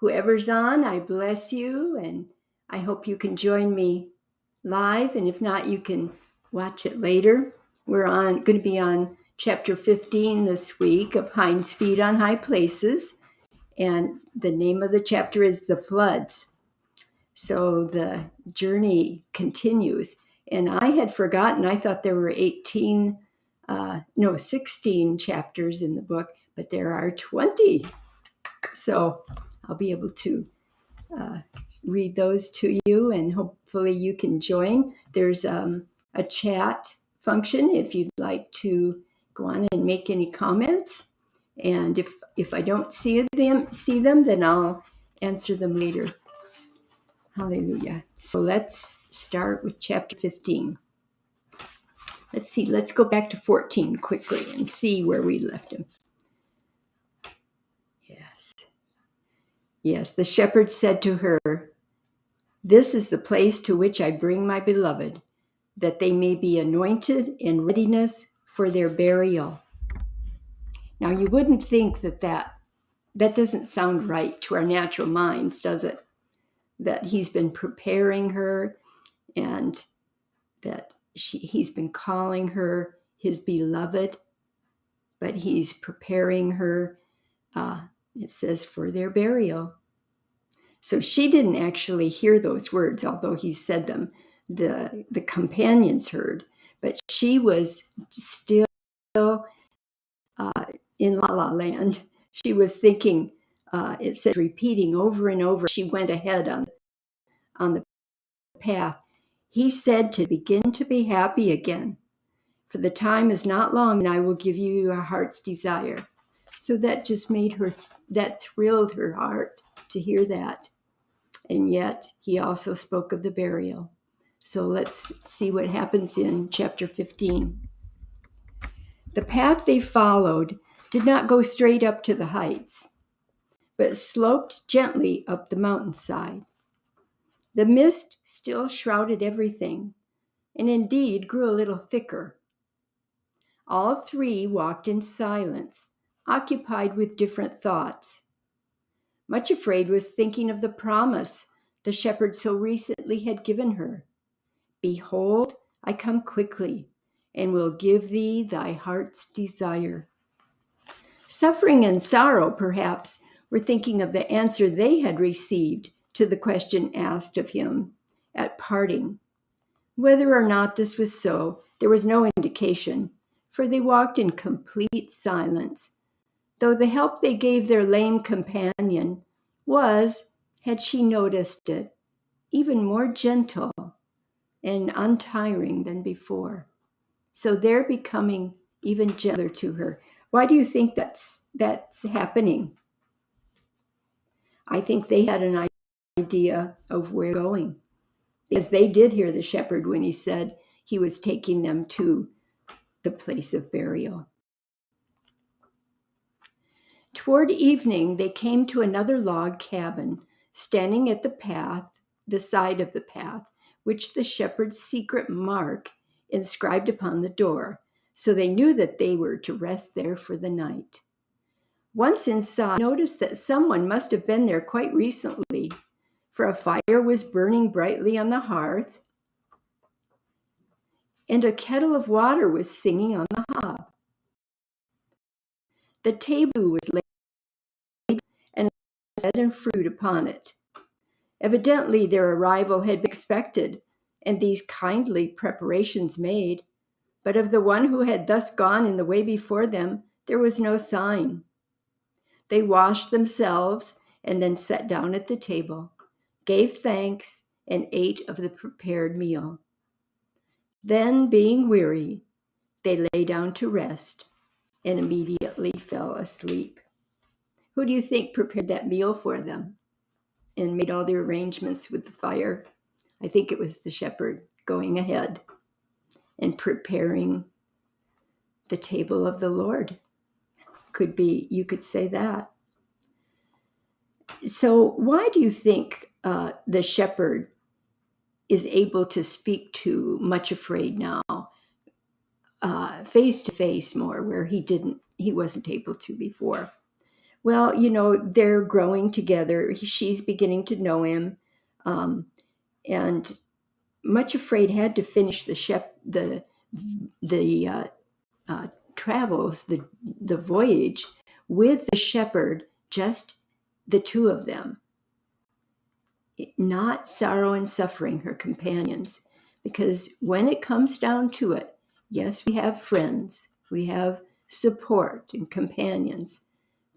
whoever's on, I bless you, and I hope you can join me live. And if not, you can watch it later. We're going to be on chapter 15 this week of Hinds' Feet on High Places. And the name of the chapter is The Floods. So the journey continues. And I had forgotten, I thought there were 16 chapters in the book, but there are 20. So I'll be able to read those to you, and hopefully you can join. There's a chat function if you'd like to go on and make any comments. And if I don't see them, then I'll answer them later. Hallelujah. So let's start with chapter 15. Let's go back to 14 quickly and see where we left him. Yes, the shepherd said to her, "This is the place to which I bring my beloved, that they may be anointed in readiness for their burial." Now, you wouldn't think that doesn't sound right to our natural minds, does it? That he's been preparing her, and that he's been calling her his beloved, but he's preparing her, it says, for their burial. So she didn't actually hear those words, although he said them. The companions heard, but she was still in La La Land. She was thinking, it says, repeating over and over. She went ahead on the path. He said to begin to be happy again, for the time is not long, and I will give you your heart's desire. So that just that thrilled her heart to hear that. And yet he also spoke of the burial. So let's see what happens in chapter 15. The path they followed did not go straight up to the heights, but sloped gently up the mountainside. The mist still shrouded everything, and indeed grew a little thicker. All three walked in silence, occupied with different thoughts. Much Afraid was thinking of the promise the shepherd so recently had given her. "Behold, I come quickly, and will give thee thy heart's desire." Suffering and Sorrow, perhaps, were thinking of the answer they had received to the question asked of him at parting. Whether or not this was so, there was no indication, for they walked in complete silence, though the help they gave their lame companion was, had she noticed it, even more gentle and untiring than before. So they're becoming even gentler to her. Why do you think that's happening? I think they had an idea of where they're going, because they did hear the shepherd when he said he was taking them to the place of burial. Toward evening, they came to another log cabin, standing at the side of the path, which the shepherd's secret mark inscribed upon the door, so they knew that they were to rest there for the night. Once inside, they noticed that someone must have been there quite recently, for a fire was burning brightly on the hearth, and a kettle of water was singing on the hob. The table was laid, and bread and fruit upon it. Evidently their arrival had been expected, and these kindly preparations made, but of the one who had thus gone in the way before them there was no sign. They washed themselves and then sat down at the table, gave thanks, and ate of the prepared meal. Then, being weary, they lay down to rest and immediately fell asleep. Who do you think prepared that meal for them and made all the arrangements with the fire? I think it was the shepherd going ahead and preparing the table of the Lord. You could say that. So why do you think the shepherd is able to speak to Much Afraid now, face to face more, where he wasn't able to before? Well, they're growing together. She's beginning to know him, um, and Much Afraid had to finish the uh, travels, the voyage with the shepherd, just the two of them, not Sorrow and Suffering, her companions. Because when it comes down to it, yes, we have friends, we have support and companions,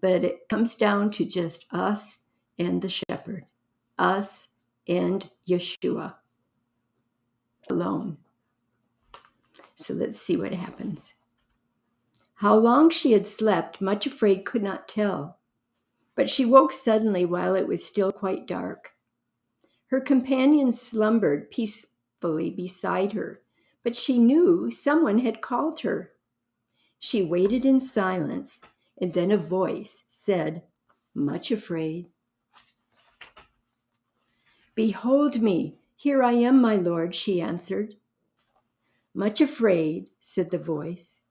but it comes down to just us and the shepherd, us and Yeshua alone. So let's see what happens. How long she had slept, Much Afraid could not tell, but she woke suddenly while it was still quite dark. Her companions slumbered peacefully beside her, but she knew someone had called her. She waited in silence, and then a voice said, "Much Afraid." "Behold me, here I am, my lord," she answered. "Much afraid," said the voice.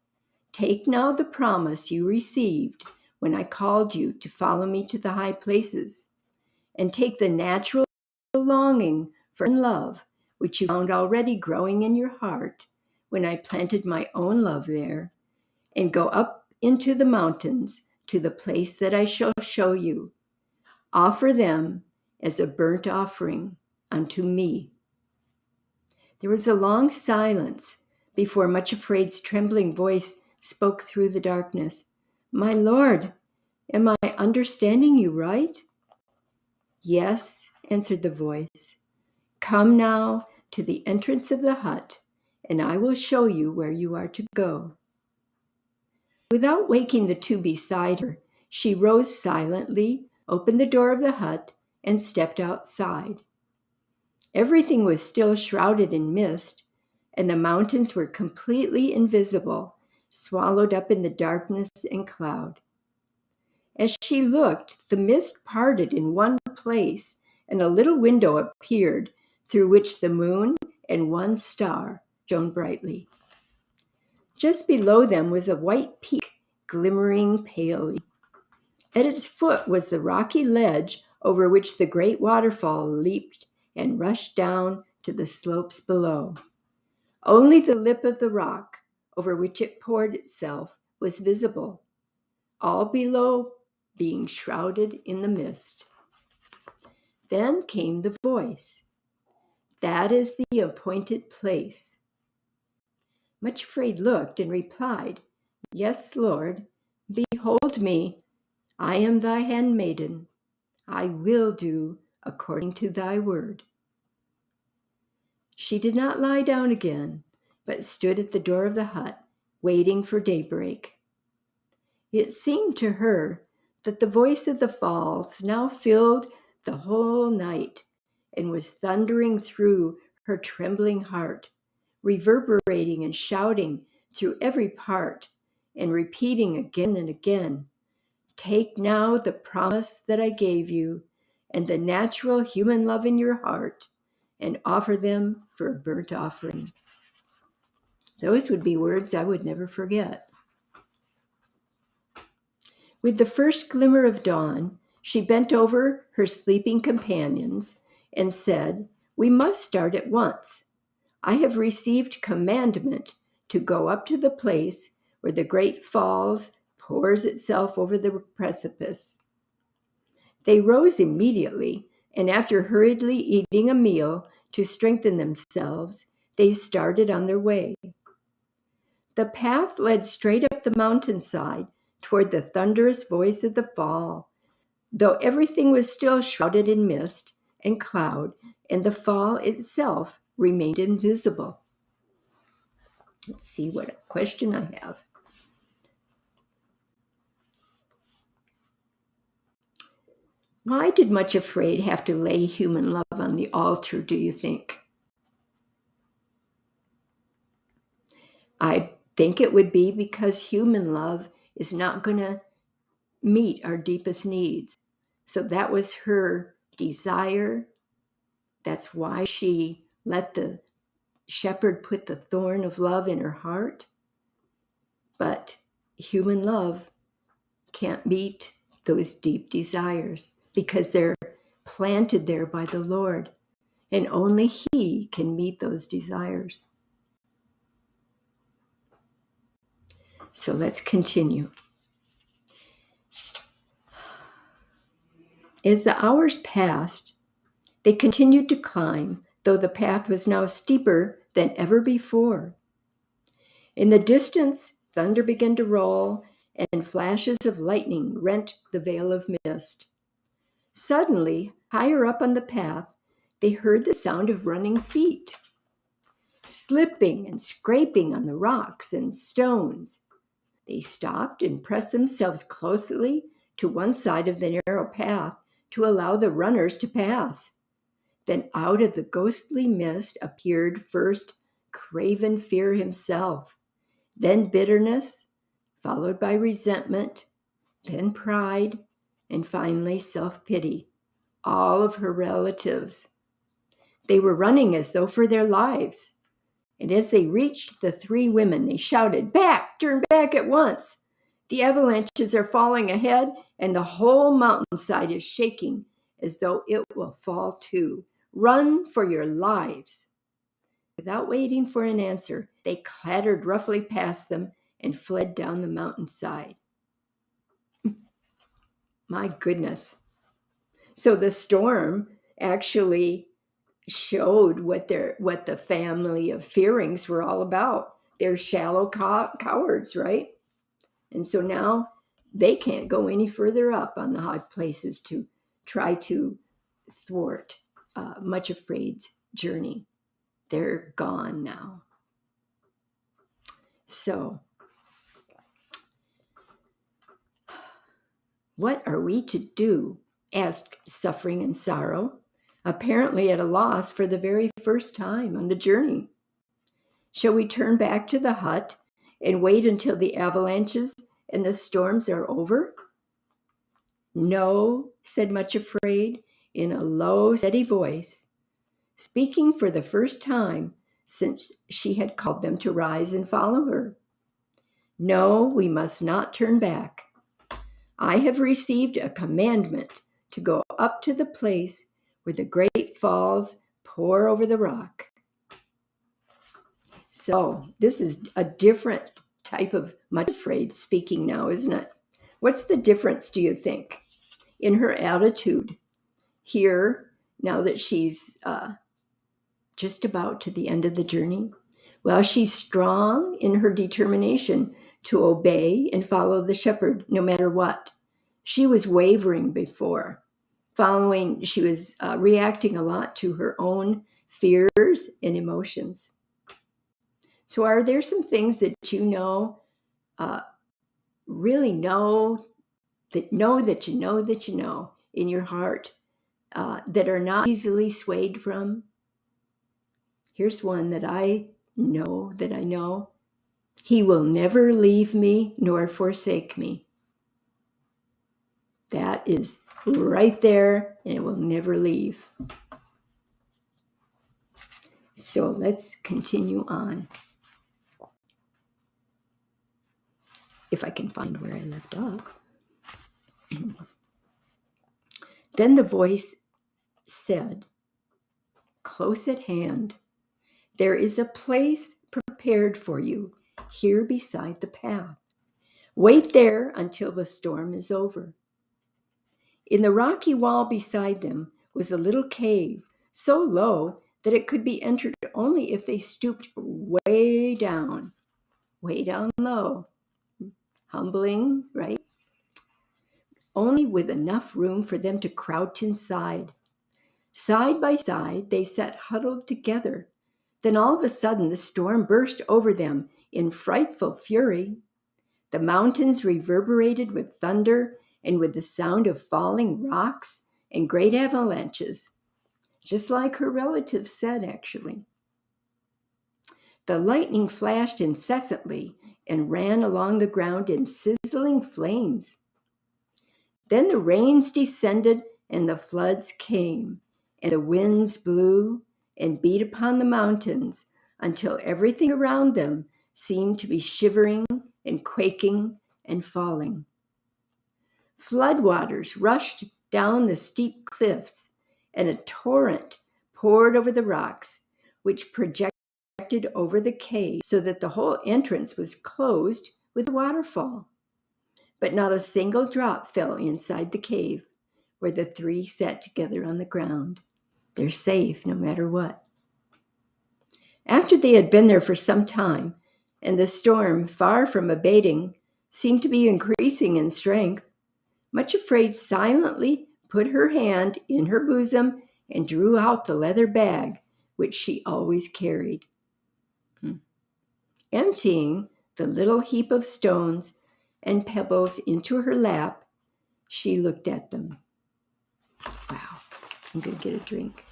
"Take now the promise you received when I called you to follow me to the high places, and take the natural longing for love, which you found already growing in your heart when I planted my own love there, and go up into the mountains to the place that I shall show you. Offer them as a burnt offering unto me." There was a long silence before Much Afraid's trembling voice spoke through the darkness. "My lord, am I understanding you right?" "Yes," answered the voice. "Come now to the entrance of the hut, and I will show you where you are to go." Without waking the two beside her, she rose silently, opened the door of the hut, and stepped outside. Everything was still shrouded in mist, and the mountains were completely invisible, swallowed up in the darkness and cloud. As she looked, the mist parted in one place, and a little window appeared through which the moon and one star shone brightly. Just below them was a white peak glimmering palely. At its foot was the rocky ledge over which the great waterfall leaped and rushed down to the slopes below. Only the lip of the rock over which it poured itself was visible, all below being shrouded in the mist. Then came the voice, "That is the appointed place." Much Afraid looked and replied, "Yes, Lord, behold me. I am thy handmaiden. I will do according to thy word." She did not lie down again, but stood at the door of the hut, waiting for daybreak. It seemed to her that the voice of the falls now filled the whole night and was thundering through her trembling heart, reverberating and shouting through every part, and repeating again and again, "Take now the promise that I gave you and the natural human love in your heart, and offer them for a burnt offering." Those would be words I would never forget. With the first glimmer of dawn, she bent over her sleeping companions and said, "We must start at once. I have received commandment to go up to the place where the great falls pours itself over the precipice." They rose immediately, and after hurriedly eating a meal to strengthen themselves, they started on their way. The path led straight up the mountainside toward the thunderous voice of the fall, though everything was still shrouded in mist and cloud, and the fall itself remained invisible. Let's see what question I have. Why did Much Afraid have to lay human love on the altar, do you think? I think it would be because human love is not going to meet our deepest needs. So that was her desire. That's why she let the shepherd put the thorn of love in her heart. But human love can't meet those deep desires because they're planted there by the Lord, and only He can meet those desires. So let's continue. As the hours passed, they continued to climb, though the path was now steeper than ever before. In the distance, thunder began to roll, and flashes of lightning rent the veil of mist. Suddenly, higher up on the path, they heard the sound of running feet, slipping and scraping on the rocks and stones. They stopped and pressed themselves closely to one side of the narrow path to allow the runners to pass. Then out of the ghostly mist appeared first craven fear himself, then bitterness, followed by resentment, then pride, and finally self-pity, all of her relatives. They were running as though for their lives. And as they reached the three women, they shouted, "Back! Turn back at once! The avalanches are falling ahead, and the whole mountainside is shaking as though it will fall too. Run for your lives!" Without waiting for an answer, they clattered roughly past them and fled down the mountainside. My goodness. So the storm actually showed what the family of Fearings were all about. They're shallow cowards, right? And so now they can't go any further up on the high places to try to thwart Much Afraid's journey. They're gone now. So what are we to do? Asked Suffering and Sorrow, apparently at a loss for the very first time on the journey. Shall we turn back to the hut and wait until the avalanches and the storms are over? No, said Much Afraid in a low, steady voice, speaking for the first time since she had called them to rise and follow her. No, we must not turn back. I have received a commandment to go up to the place where the great falls pour over the rock. So this is a different type of Much Afraid speaking now, isn't it? What's the difference, do you think, in her attitude here now that she's just about to the end of the journey? Well, she's strong in her determination to obey and follow the shepherd no matter what. She was wavering before. She was reacting a lot to her own fears and emotions. So are there some things that you know, really know that you know in your heart that are not easily swayed from? Here's one that I know. He will never leave me nor forsake me. That is right there, and it will never leave. So let's continue on. If I can find where I left off. Then the voice said, close at hand, there is a place prepared for you here beside the path. Wait there until the storm is over. In the rocky wall beside them was a little cave, so low that it could be entered only if they stooped way down low. Humbling, right? Only with enough room for them to crouch inside. Side by side, they sat huddled together. Then all of a sudden, the storm burst over them in frightful fury. The mountains reverberated with thunder and with the sound of falling rocks and great avalanches, just like her relatives said, actually. The lightning flashed incessantly and ran along the ground in sizzling flames. Then the rains descended and the floods came, and the winds blew and beat upon the mountains until everything around them seemed to be shivering and quaking and falling. Floodwaters rushed down the steep cliffs, and a torrent poured over the rocks, which projected over the cave so that the whole entrance was closed with a waterfall. But not a single drop fell inside the cave where the three sat together on the ground. They're safe no matter what. After they had been there for some time, and the storm, far from abating, seemed to be increasing in strength, Much Afraid silently put her hand in her bosom and drew out the leather bag which she always carried. Emptying the little heap of stones and pebbles into her lap, she looked at them. Wow, I'm going to get a drink.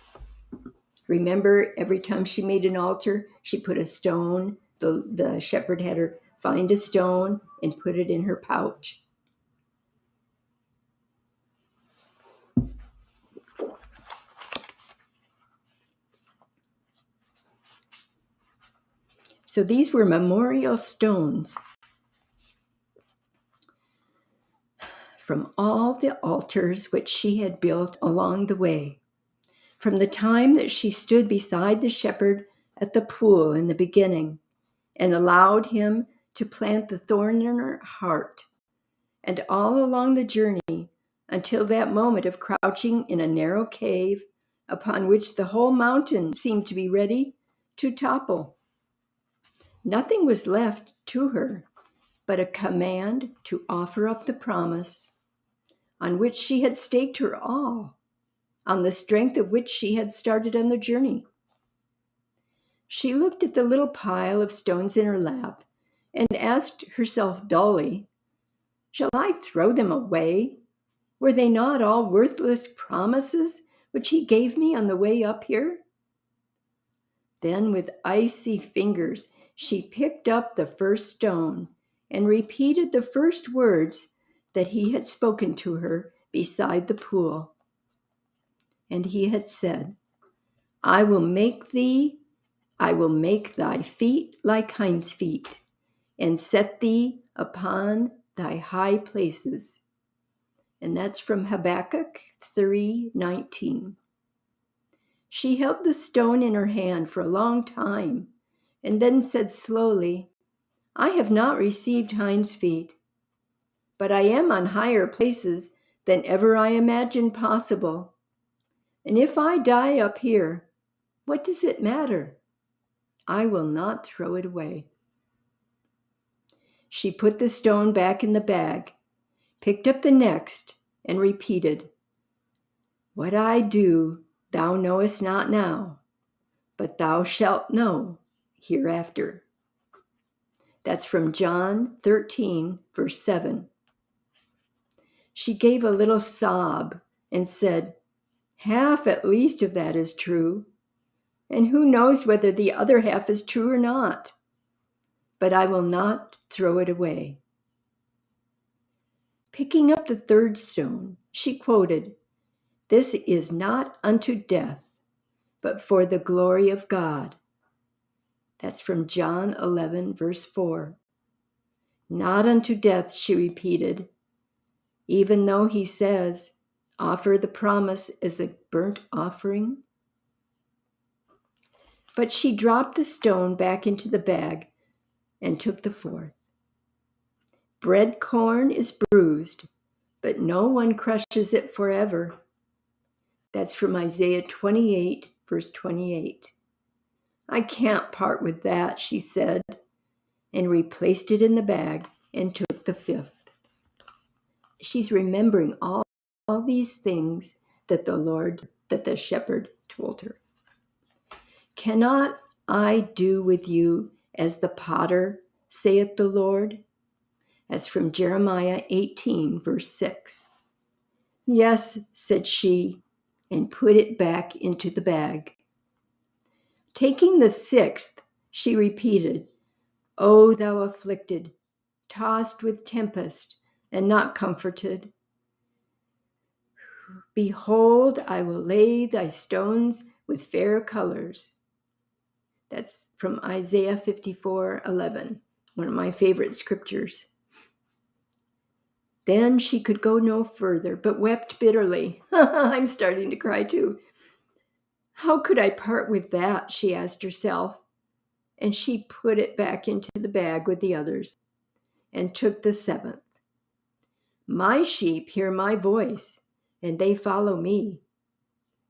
Remember, every time she made an altar, she put a stone. The shepherd had her find a stone and put it in her pouch. So these were memorial stones from all the altars which she had built along the way, from the time that she stood beside the shepherd at the pool in the beginning and allowed him to plant the thorn in her heart, and all along the journey until that moment of crouching in a narrow cave upon which the whole mountain seemed to be ready to topple. Nothing was left to her but a command to offer up the promise on which she had staked her all, on the strength of which she had started on the journey. She looked at the little pile of stones in her lap and asked herself dully, "Shall I throw them away? Were they not all worthless promises which he gave me on the way up here?" Then with icy fingers, she picked up the first stone and repeated the first words that he had spoken to her beside the pool. And he had said, I will make thy feet like hinds' feet, and set thee upon thy high places. And that's from Habakkuk 3:19. She held the stone in her hand for a long time, and then said slowly, I have not received hinds' feet, but I am on higher places than ever I imagined possible. And if I die up here, what does it matter? I will not throw it away. She put the stone back in the bag, picked up the next, and repeated, What I do thou knowest not now, but thou shalt know hereafter. That's from John 13, verse 7. She gave a little sob and said, Half at least of that is true, and who knows whether the other half is true or not? But I will not throw it away. Picking up the third stone, she quoted, This is not unto death, but for the glory of God. That's from John 11, verse 4. Not unto death, she repeated, even though he says, offer the promise as a burnt offering. But she dropped the stone back into the bag and took the fourth. Bread corn is bruised, but no one crushes it forever. That's from Isaiah 28, verse 28. I can't part with that, she said, and replaced it in the bag and took the fifth. She's remembering all these things that the shepherd told her. Cannot I do with you as the potter, saith the Lord? That's from Jeremiah 18, verse 6. Yes, said she, and put it back into the bag. Taking the sixth, she repeated, O thou afflicted, tossed with tempest, and not comforted. Behold, I will lay thy stones with fair colors. That's from Isaiah 54:11, one of my favorite scriptures. Then she could go no further, but wept bitterly. I'm starting to cry too. How could I part with that? She asked herself. And she put it back into the bag with the others and took the 7th. My sheep hear my voice, and they follow me.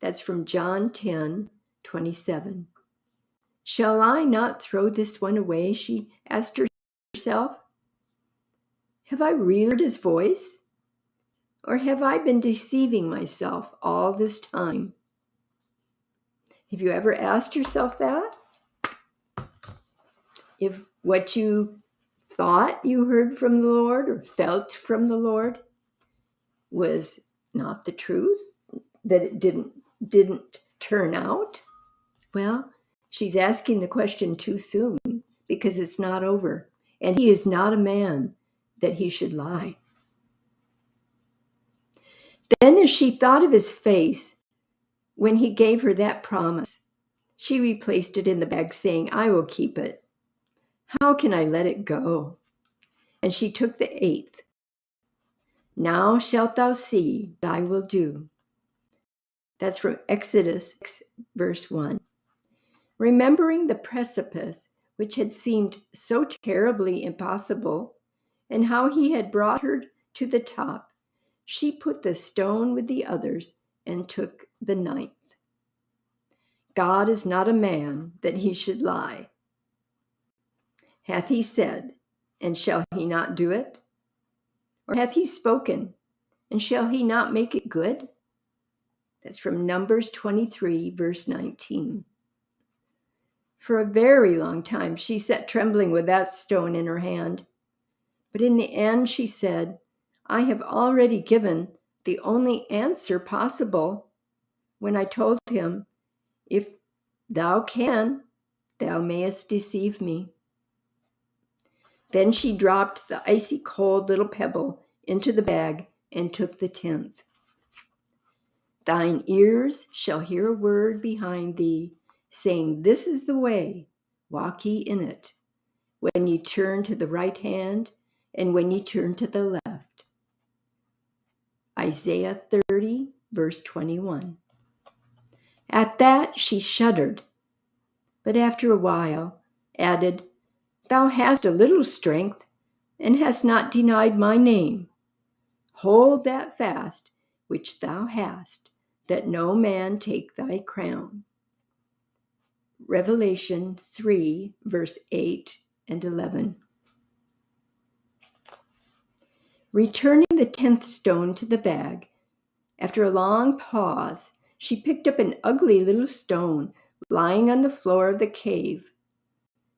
That's from John 10:27. Shall I not throw this one away? She asked herself. Have I really heard his voice? Or have I been deceiving myself all this time? Have you ever asked yourself that? If what you thought you heard from the Lord or felt from the Lord was not the truth, that it didn't turn out? Well, she's asking the question too soon because it's not over. And he is not a man that he should lie. Then as she thought of his face when he gave her that promise, she replaced it in the bag, saying, I will keep it. How can I let it go? And she took the 8th. Now shalt thou see what I will do. That's from Exodus 6, verse 1. Remembering the precipice, which had seemed so terribly impossible, and how he had brought her to the top, she put the stone with the others and took the 9th. God is not a man that he should lie. Hath he said, and shall he not do it? Or hath he spoken, and shall he not make it good? That's from Numbers 23, verse 19. For a very long time she sat trembling with that stone in her hand. But in the end she said, I have already given the only answer possible when I told him, if thou can, thou mayest deceive me. Then she dropped the icy cold little pebble into the bag and took the 10th. Thine ears shall hear a word behind thee, saying, This is the way, walk ye in it, when ye turn to the right hand, and when ye turn to the left. Isaiah 30, verse 21. At that she shuddered, but after a while added, Thou hast a little strength, and hast not denied my name. Hold that fast which thou hast, that no man take thy crown. Revelation 3, verse 8 and 11. Returning the 10th stone to the bag, after a long pause, she picked up an ugly little stone lying on the floor of the cave,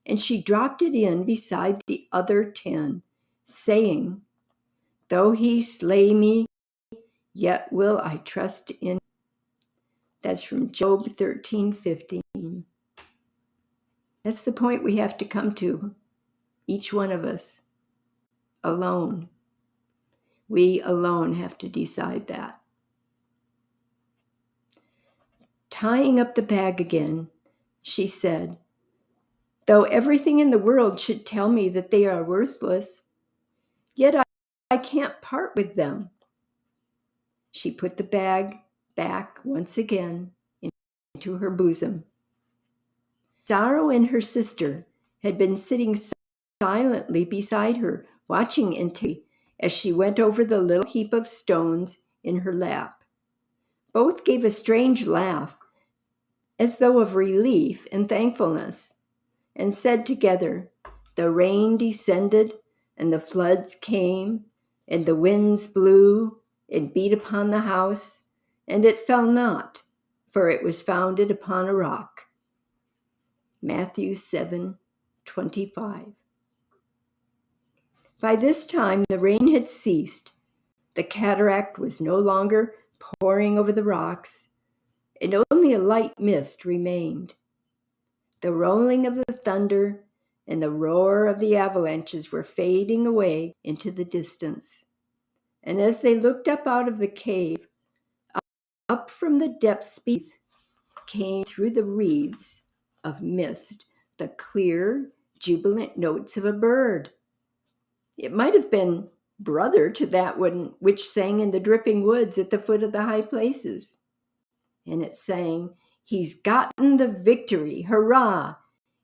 and she dropped it in beside the other 10, saying, Though he slay me, yet will I trust in him. That's from Job 13:15. That's the point we have to come to, each one of us, alone. We alone have to decide that. Tying up the bag again, she said, Though everything in the world should tell me that they are worthless, yet I can't part with them. She put the bag back once again into her bosom. Sorrow and her sister had been sitting silently beside her, watching intently as she went over the little heap of stones in her lap. Both gave a strange laugh, as though of relief and thankfulness, and said together, The rain descended, and the floods came, and the winds blew and beat upon the house, and it fell not, for it was founded upon a rock. Matthew 7:25. By this time the rain had ceased. The cataract was no longer pouring over the rocks, and only a light mist remained. The rolling of the thunder and the roar of the avalanches were fading away into the distance. And as they looked up out of the cave, up from the depths beneath came through the wreaths of mist the clear, jubilant notes of a bird. It might have been brother to that one which sang in the dripping woods at the foot of the high places. And it sang, "He's gotten the victory, hurrah!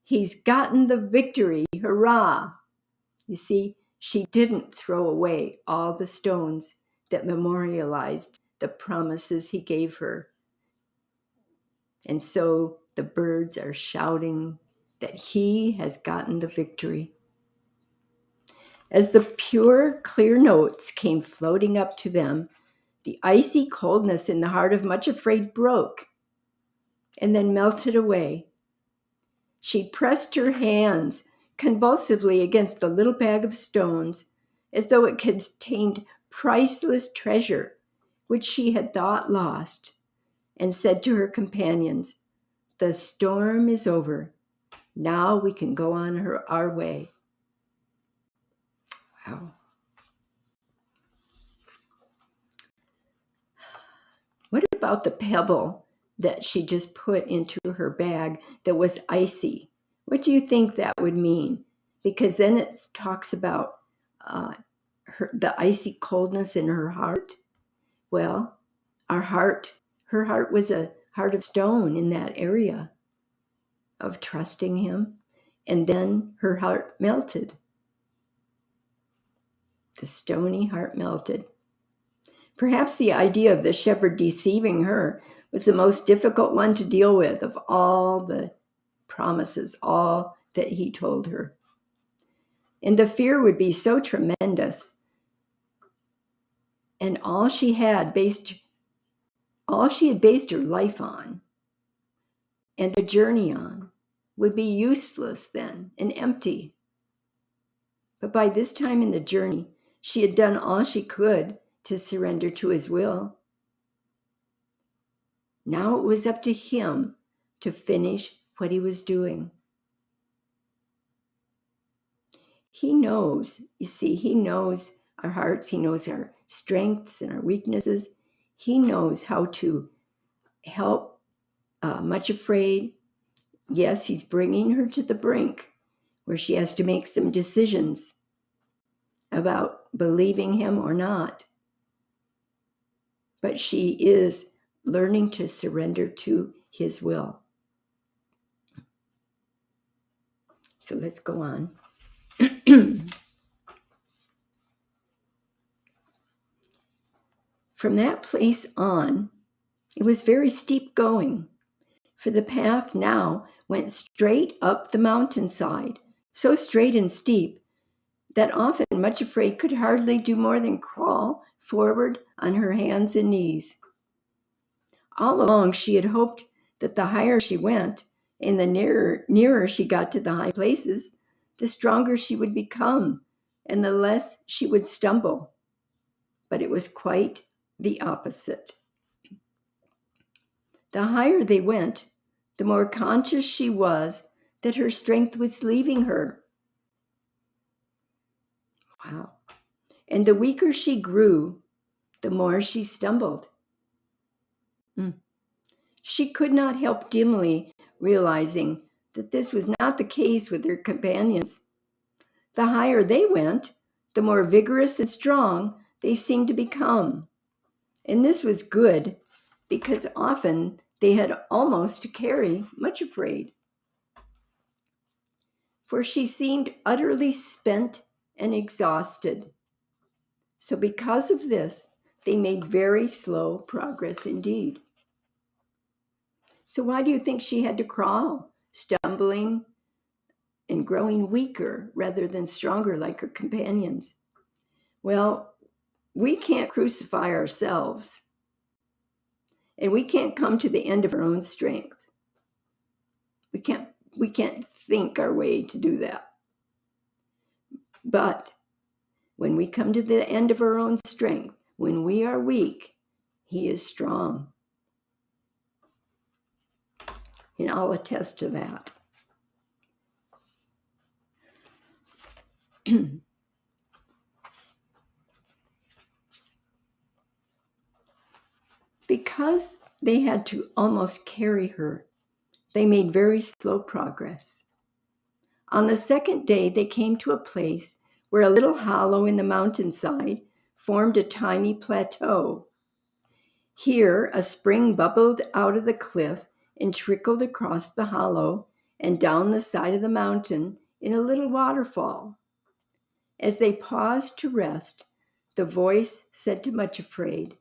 He's gotten the victory, hurrah!" You see, she didn't throw away all the stones that memorialized the promises he gave her. And so the birds are shouting that he has gotten the victory. As the pure, clear notes came floating up to them, the icy coldness in the heart of Much Afraid broke and then melted away. She pressed her hands convulsively against the little bag of stones as though it contained priceless treasure which she had thought lost, and said to her companions, "The storm is over. Now we can go on our way." Wow. What about the pebble that she just put into her bag that was icy? What do you think that would mean? Because then it talks about the icy coldness in her heart. Well, her heart was a heart of stone in that area of trusting him. And then her heart melted. The stony heart melted. Perhaps the idea of the shepherd deceiving her was the most difficult one to deal with of all the promises, all that he told her. And the fear would be so tremendous. And all she had based her life on and the journey on would be useless then and empty. But by this time in the journey, she had done all she could to surrender to his will. Now it was up to him to finish what he was doing. He knows, you see, he knows our hearts, he knows our strengths and our weaknesses. He knows how to help Much Afraid. Yes, he's bringing her to the brink where she has to make some decisions about believing him or not. But she is learning to surrender to his will. So let's go on. From that place on, it was very steep going, for the path now went straight up the mountainside, so straight and steep that often Much Afraid could hardly do more than crawl forward on her hands and knees. All along she had hoped that the higher she went and the nearer she got to the high places, the stronger she would become and the less she would stumble. But it was quite the opposite. The higher they went, the more conscious she was that her strength was leaving her. Wow. And the weaker she grew, the more she stumbled. She could not help dimly realizing that this was not the case with her companions. The higher they went, the more vigorous and strong they seemed to become. And this was good because often they had almost to carry Much Afraid. For she seemed utterly spent and exhausted. So because of this, they made very slow progress indeed. So why do you think she had to crawl, stumbling and growing weaker rather than stronger like her companions? Well, we can't crucify ourselves, and we can't come to the end of our own strength. We can't think our way to do that. But when we come to the end of our own strength, when we are weak, he is strong. And I'll attest to that. Because they had to almost carry her, they made very slow progress. On the second day, they came to a place where a little hollow in the mountainside formed a tiny plateau. Here, a spring bubbled out of the cliff and trickled across the hollow and down the side of the mountain in a little waterfall. As they paused to rest, the voice said to Much Afraid,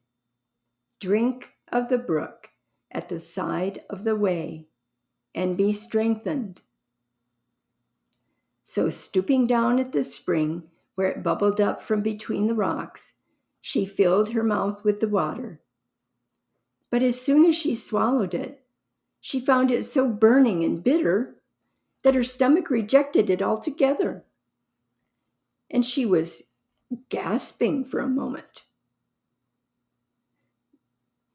"Drink of the brook at the side of the way and be strengthened." So, stooping down at the spring where it bubbled up from between the rocks, she filled her mouth with the water. But as soon as she swallowed it, she found it so burning and bitter that her stomach rejected it altogether. And she was gasping for a moment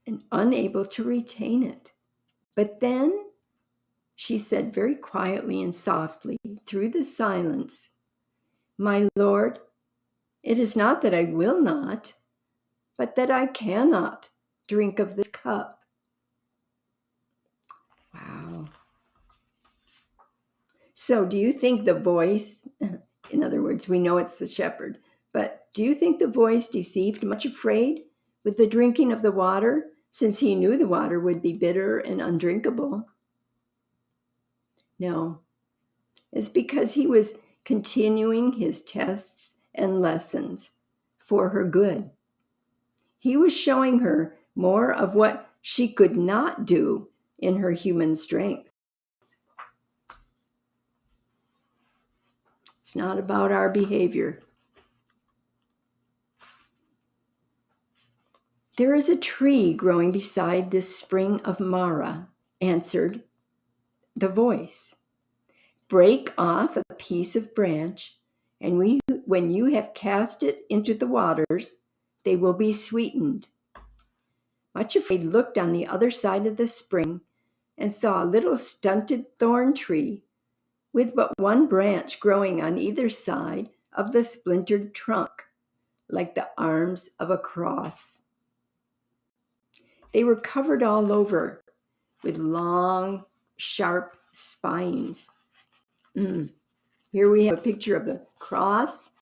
and unable to retain it. But then she said very quietly and softly through the silence, "My Lord, it is not that I will not, but that I cannot drink of this cup." Wow. So do you think the voice, in other words, we know it's the shepherd, but do you think the voice deceived Much Afraid with the drinking of the water, since he knew the water would be bitter and undrinkable? No, it's because he was continuing his tests and lessons for her good. He was showing her more of what she could not do in her human strength. It's not about our behavior. "There is a tree growing beside this spring of Mara," answered the voice. "Break off a piece of branch, and when you have cast it into the waters, they will be sweetened." Much Afraid looked on the other side of the spring and saw a little stunted thorn tree with but one branch growing on either side of the splintered trunk, like the arms of a cross. They were covered all over with long, sharp spines. Here we have a picture of the cross,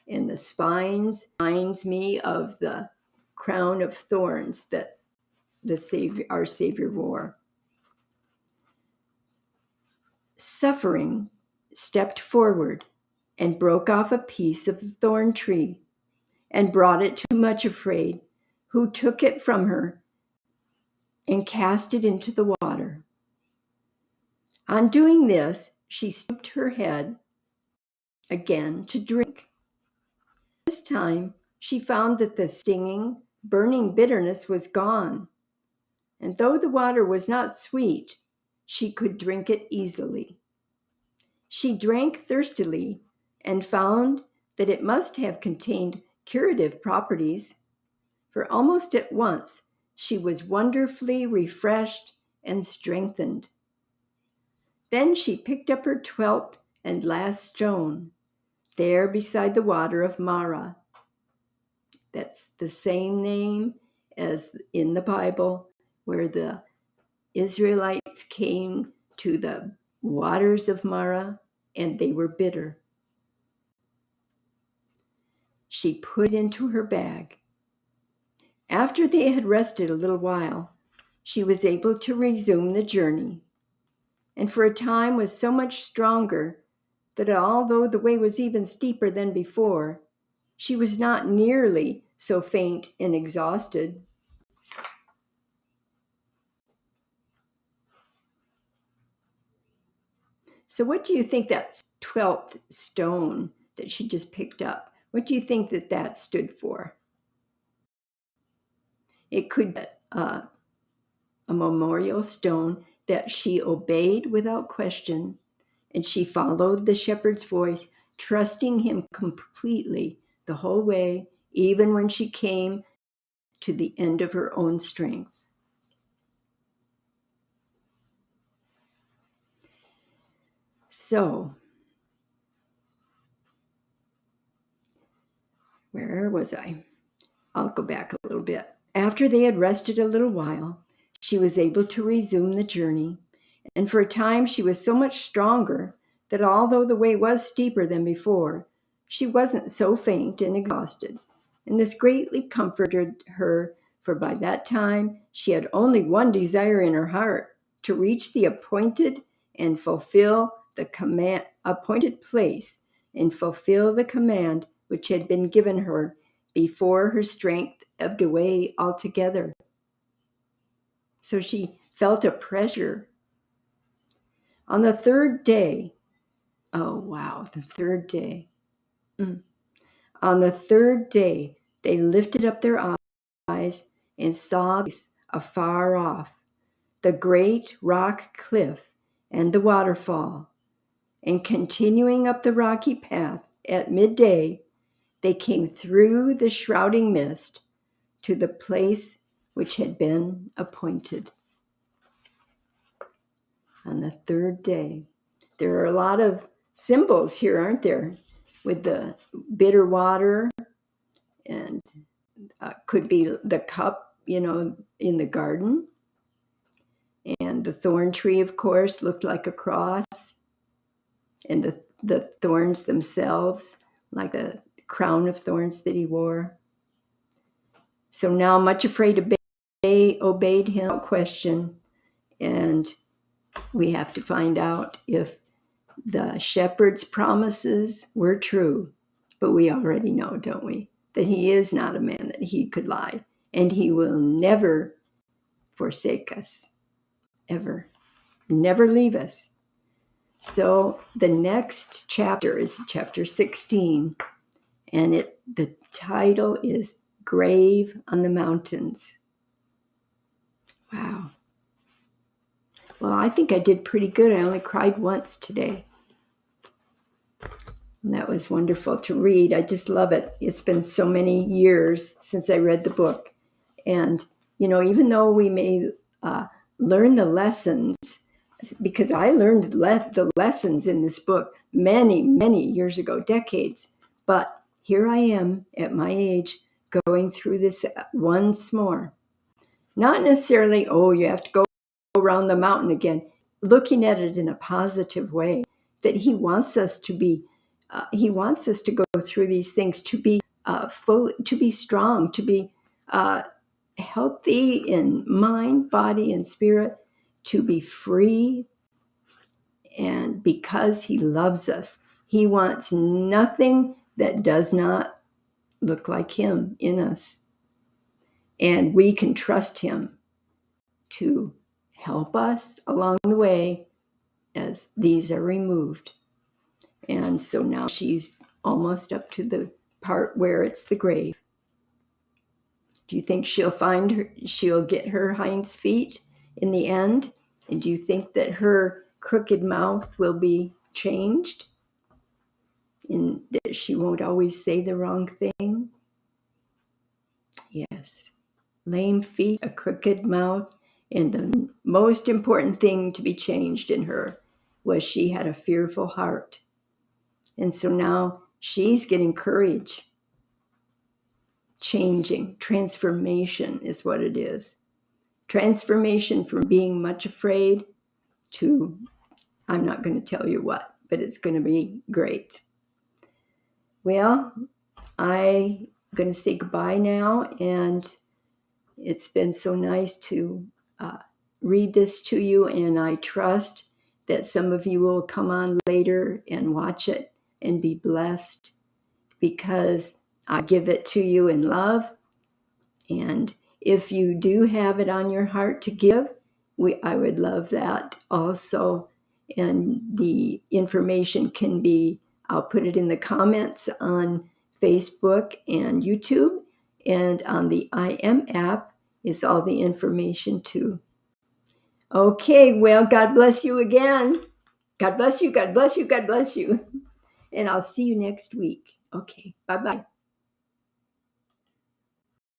and the spines reminds me of the crown of thorns that our Savior wore. Suffering stepped forward and broke off a piece of the thorn tree and brought it to Much Afraid, who took it from her and cast it into the water. On doing this, she stooped her head again to drink. This time, she found that the stinging, burning bitterness was gone, and though the water was not sweet, she could drink it easily. She drank thirstily and found that it must have contained curative properties, for almost at once she was wonderfully refreshed and strengthened. Then she picked up her 12th and last stone, there beside the water of Mara. That's the same name as in the Bible, where the Israelites came to the waters of Mara and they were bitter. She put it into her bag. After they had rested a little while, she was able to resume the journey, and for a time was so much stronger that although the way was even steeper than before, she was not nearly so faint and exhausted. So what do you think that 12th stone that she just picked up, what do you think that stood for? It could be a memorial stone that she obeyed without question, and she followed the shepherd's voice, trusting him completely the whole way, even when she came to the end of her own strength. So, where was I? I'll go back a little bit. After they had rested a little while, she was able to resume the journey, and for a time she was so much stronger that although the way was steeper than before, she wasn't so faint and exhausted, and this greatly comforted her, for by that time she had only one desire in her heart, to reach the appointed and fulfill the appointed place and fulfill the command which had been given her before her strength ebbed away altogether. So she felt a pressure. On the third day, oh wow, the third day. On the third day, they lifted up their eyes and saw afar off the great rock cliff and the waterfall. And continuing up the rocky path at midday, they came through the shrouding mist to the place which had been appointed. On the third day. There are a lot of symbols here, aren't there? With the bitter water, and could be the cup, in the garden. And the thorn tree, of course, looked like a cross. And the thorns themselves, like a crown of thorns that he wore. So now, much afraid, obeyed him without question. And we have to find out if the shepherd's promises were true. But we already know, don't we, that he is not a man that he could lie. And he will never forsake us, ever. Never leave us. So the next chapter is chapter 16. And the title is Grave on the Mountains. Wow. Well, I think I did pretty good. I only cried once today. And that was wonderful to read. I just love it. It's been so many years since I read the book. And, even though we may learn the lessons, because I learned the lessons in this book many, many years ago, decades. But here I am at my age going through this once more. Not necessarily, you have to go around the mountain again. Looking at it in a positive way, that he wants us to be, he wants us to go through these things, to be full, to be strong, to be healthy in mind, body, and spirit, to be free. And because he loves us, he wants nothing that does not look like him in us. And we can trust him to help us along the way as these are removed. And so now she's almost up to the part where it's the grave. Do you think she'll get her hinds feet in the end? And do you think that her crooked mouth will be changed? And that she won't always say the wrong thing? Yes. Lame feet, a crooked mouth, and the most important thing to be changed in her was she had a fearful heart. And so now she's getting courage. Changing, transformation is what it is. Transformation from being much afraid to, I'm not going to tell you what, but it's going to be great. Well, I'm going to say goodbye now, and it's been so nice to read this to you, and I trust that some of you will come on later and watch it and be blessed, because I give it to you in love. And if you do have it on your heart to give, I would love that also. And the information can be, I'll put it in the comments on Facebook and YouTube. And on the IM app is all the information too. Okay, well, God bless you again. God bless you, God bless you, God bless you. And I'll see you next week. Okay, bye-bye.